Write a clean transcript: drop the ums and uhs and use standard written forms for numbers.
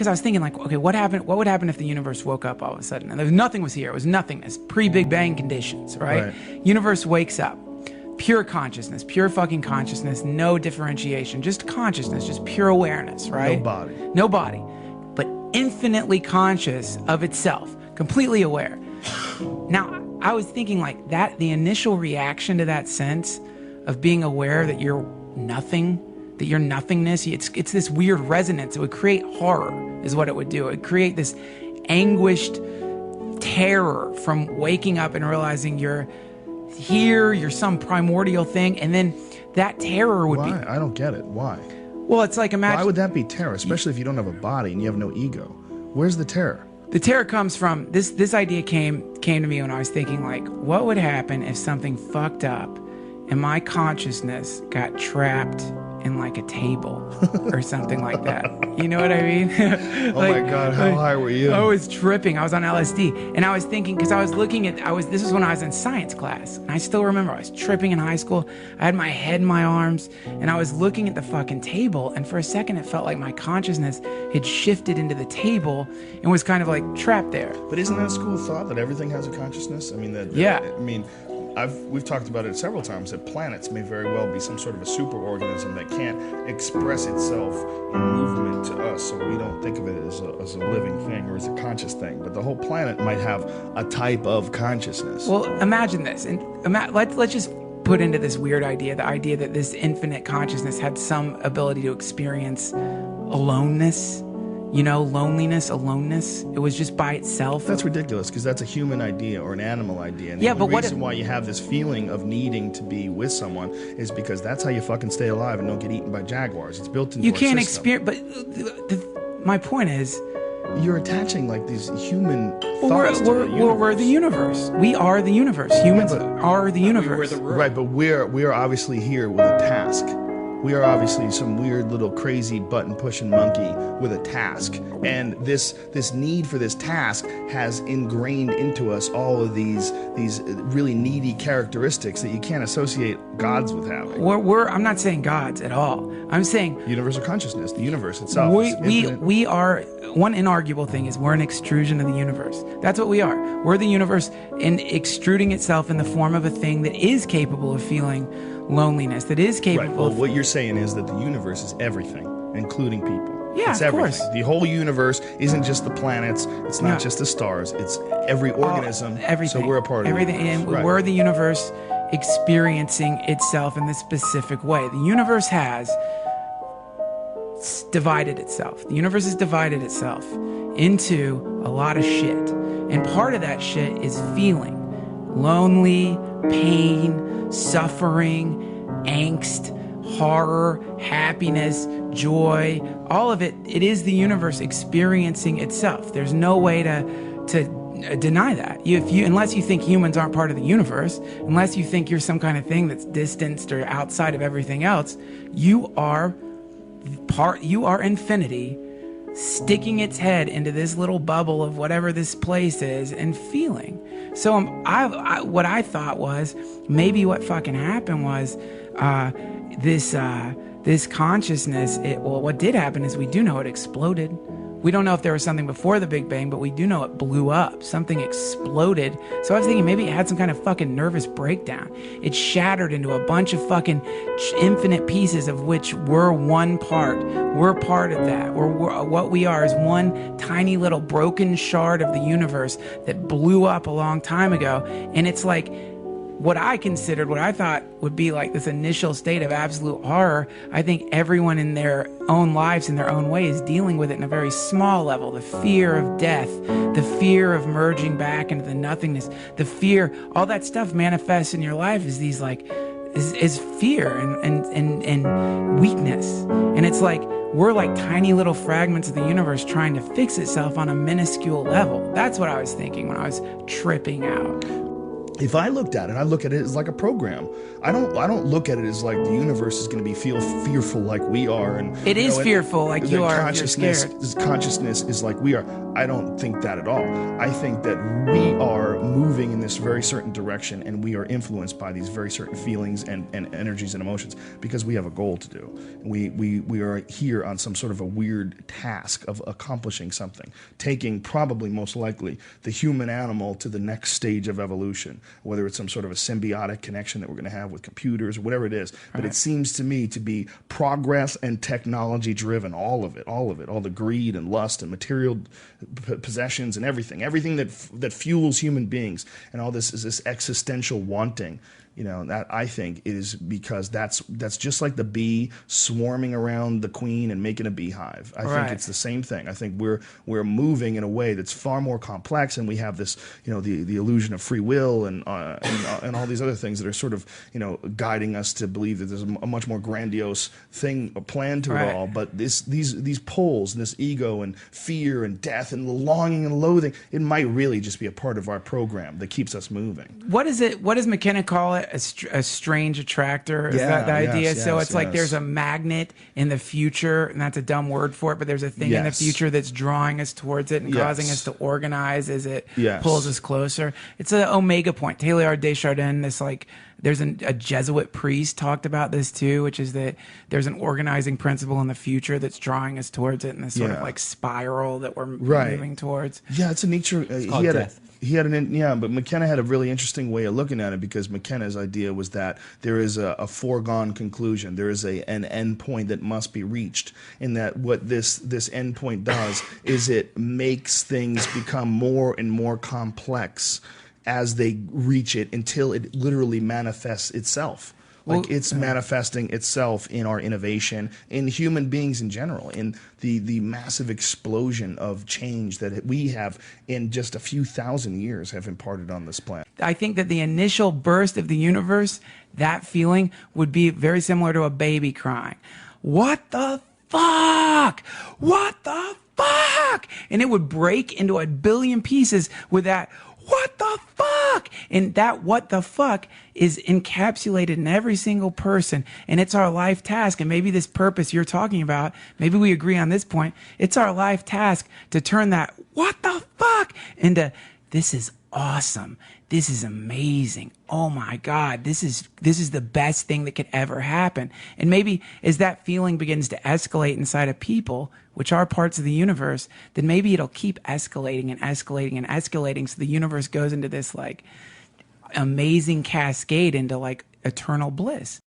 because I was thinking like, okay, what would happen if the universe woke up all of a sudden and nothing was here? It was nothingness, pre-Big Bang conditions, right? Universe wakes up, pure consciousness, pure fucking consciousness, no differentiation, just consciousness, just pure awareness, right? No body, but infinitely conscious of itself, completely aware. Now, I was thinking like that, the initial reaction to that sense of being aware that you're nothing, that you're nothingness, it's this weird resonance. It would create horror, is what it would do. It would create this anguished terror from waking up and realizing you're here, you're some primordial thing, and then that terror would be... Why? I don't get it. Why? Well, it's like, imagine... Why would that be terror, especially if you don't have a body and you have no ego? Where's the terror? The terror comes from, this idea came to me when I was thinking like, what would happen if something fucked up and my consciousness got trapped in like a table or something like that? You know what I mean? Like, oh my God, how high were you? I was tripping. I was on LSD. And I was thinking, because I was looking at, this was when I was in science class. And I still remember I was tripping in high school. I had my head in my arms and I was looking at the fucking table. And for a second, it felt like my consciousness had shifted into the table and was kind of like trapped there. But isn't that a school of thought that everything has a consciousness? I mean, we've talked about it several times, that planets may very well be some sort of a superorganism that can't express itself in movement to us, so we don't think of it as a living thing or as a conscious thing. But the whole planet might have a type of consciousness. Well, imagine this, and let's just put into this weird idea, the idea that this infinite consciousness had some ability to experience aloneness. You know, loneliness, aloneness. It was just by itself. That's ridiculous, because that's a human idea or an animal idea. And yeah, the reason why you have this feeling of needing to be with someone is because that's how you fucking stay alive and don't get eaten by jaguars. It's built into you our can't system. experience. But my point is, you're attaching like these human thoughts to the universe. We're the universe. We are the universe. Humans are the universe. Right, but we're obviously here with a task. We are obviously some weird little crazy button-pushing monkey with a task. And this need for this task has ingrained into us all of these really needy characteristics that you can't associate gods with having. I'm not saying gods at all. I'm saying... universal consciousness, the universe itself. We are... One inarguable thing is we're an extrusion of the universe. That's what we are. We're the universe in extruding itself in the form of a thing that is capable of feeling loneliness, that is capable of... what you're saying is that the universe is everything, including people. Yeah, it's of everything. course. The whole universe isn't just the planets, it's not just the stars, it's every organism. Everything. So we're a part of everything. And we're the universe experiencing itself in this specific way. The universe has divided itself. The universe has divided itself into a lot of shit. And part of that shit is feeling lonely, pain, suffering, angst, horror, happiness, joy, all of it. It is the universe experiencing itself. There's no way to deny that. Unless you think humans aren't part of the universe, unless you think you're some kind of thing that's distanced or outside of everything else, you are infinity sticking its head into this little bubble of whatever this place is and feeling. So what I thought was maybe what fucking happened was this consciousness. What did happen is we do know it exploded. We don't know if there was something before the Big Bang, but we do know it blew up. Something exploded. So I was thinking maybe it had some kind of fucking nervous breakdown. It shattered into a bunch of fucking infinite pieces of which we're one part. We're part of that. What we are is one tiny little broken shard of the universe that blew up a long time ago. And it's like what I thought would be like this initial state of absolute horror. I think everyone in their own lives, in their own way, is dealing with it in a very small level. The fear of death, the fear of merging back into the nothingness, the fear, all that stuff manifests in your life as these like, is fear and weakness. And it's like, we're like tiny little fragments of the universe trying to fix itself on a minuscule level. That's what I was thinking when I was tripping out. if I looked at it, I look at it as like a program. I don't look at it as like the universe is going to be fearful like we are, and it is fearful like you are. Consciousness is like we are. I don't think that at all. I think that we are moving in this very certain direction, and we are influenced by these very certain feelings and energies and emotions because we have a goal to do. We are here on some sort of a weird task of accomplishing something, taking probably most likely the human animal to the next stage of evolution. Whether it's some sort of a symbiotic connection that we're going to have with computers or whatever it is. But it seems to me to be progress and technology driven, all of it, all the greed and lust and material possessions and everything that fuels human beings, and all this is this existential wanting. That I think is because that's just like the bee swarming around the queen and making a beehive. I think it's the same thing. I think we're moving in a way that's far more complex, and we have this, the illusion of free will and all these other things that are sort of, guiding us to believe that there's a much more grandiose thing, a plan to it all. But these poles and this ego and fear and death and the longing and loathing, it might really just be a part of our program that keeps us moving. What does McKenna call it? A strange attractor? Is that the idea? So it's like there's a magnet in the future, and that's a dumb word for it, but there's a thing in the future that's drawing us towards it and causing us to organize as it pulls us closer. It's an omega point. Teilhard de Chardin, there's a Jesuit priest talked about this too, which is that there's an organizing principle in the future that's drawing us towards it in this sort of like spiral that we're moving towards. Yeah, it's a nature. But McKenna had a really interesting way of looking at it, because McKenna's idea was that there is a foregone conclusion. There is an end point that must be reached, and that what this end point does is it makes things become more and more complex as they reach it, until it literally manifests itself. It's manifesting itself in our innovation, in human beings in general, in the massive explosion of change that we have in just a few thousand years have imparted on this planet. I think that the initial burst of the universe, that feeling would be very similar to a baby crying. What the fuck? What the fuck? And it would break into a billion pieces with that, what the fuck? And that what the fuck is encapsulated in every single person. And it's our life task. And maybe this purpose you're talking about, maybe we agree on this point. It's our life task to turn that what the fuck into this is awesome. This is amazing. Oh my God, this is the best thing that could ever happen. And maybe as that feeling begins to escalate inside of people, which are parts of the universe, then maybe it'll keep escalating and escalating and escalating. So the universe goes into this like amazing cascade into like eternal bliss.